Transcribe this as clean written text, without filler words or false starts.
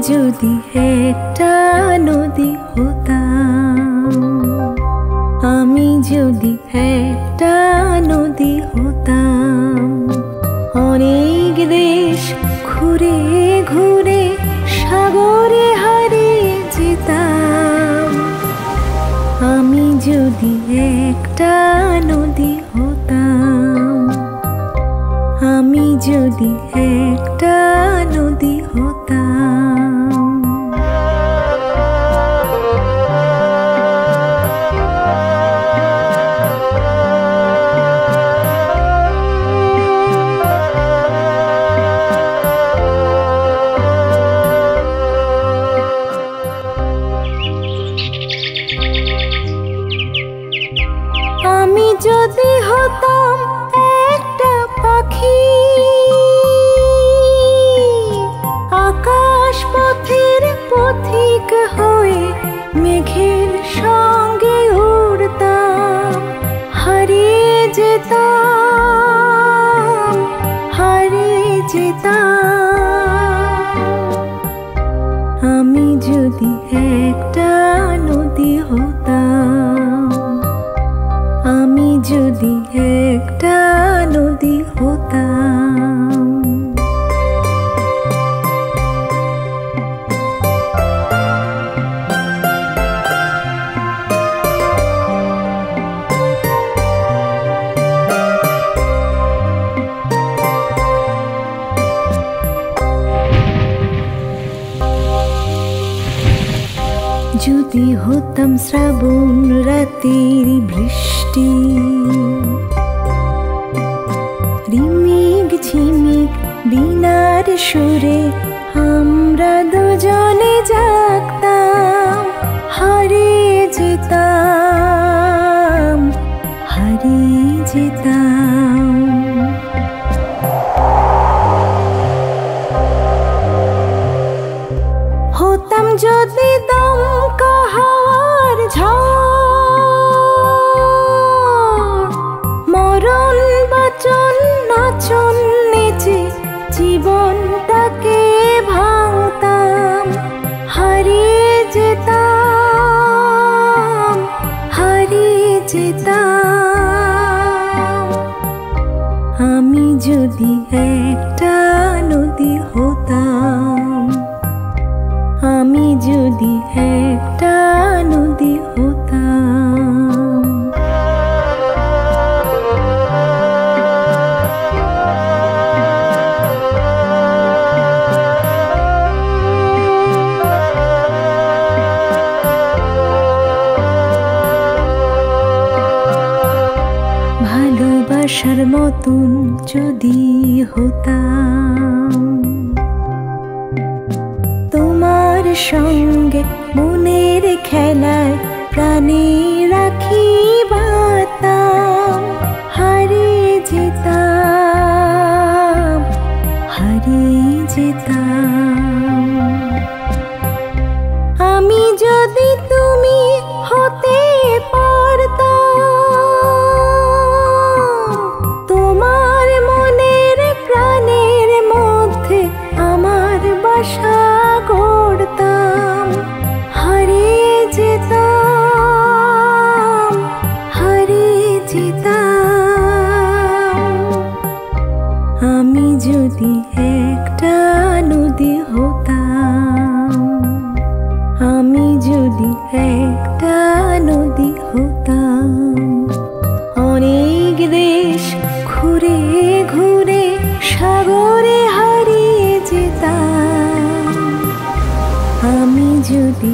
যদি একটা নদী হতাম, আমি যদি একটা নদী হতাম, অনেক দেশ ঘুরে ঘুরে সাগরে হারিয়ে যেতাম। আমি যদি একটা নদী হতাম, আমি যদি একটা নদী হতাম। আমি যদি হতাম একটা পাখি, আকাশ পথের পথিক হয়ে মেঘের সঙ্গে উড়তাম, হারিয়ে যেতাম, হারিয়ে যেতাম। আমি যদি একটা নদী হতাম, আমি যদি একটা নদী হতাম। যদি হতাম শ্রাবণ রাতের বৃষ্টি, রিমিক ঝিমিক বিনার সুরে আমরা দুজনে জাগতাম, হারিয়ে যেতাম, হারিয়ে যেতাম। হতাম যদি দমকা হাওয়ার ঝড়, মরণ বাঁচন নাচন নেচে জীবনটাকে ভাঙতাম, হারিয়ে যেতাম, হারিয়ে যেতাম। আমি যদি একটা নদী হতাম, আমি যদি একটা নদী হতাম। ভালোবাসার মতন যদি হতাম, তোমার সঙ্গে মনের খেলায় প্রাণে রাখি বাতাম, হারিয়ে যেতাম, হারিয়ে যেতাম। আমি যদি তুমি হতে পারতাম, তোমার মনের প্রাণের মধ্যে আমার বাসা গড়তাম, হারিয়ে যেতাম, হারিয়ে যেতাম। আমি যদি একটা নদী হতাম, আমি যদি একটা নদী হতাম, অনেক দেশ ঘুরে ঘুরে সাগরে হারিয়ে যেতাম। আমি যদি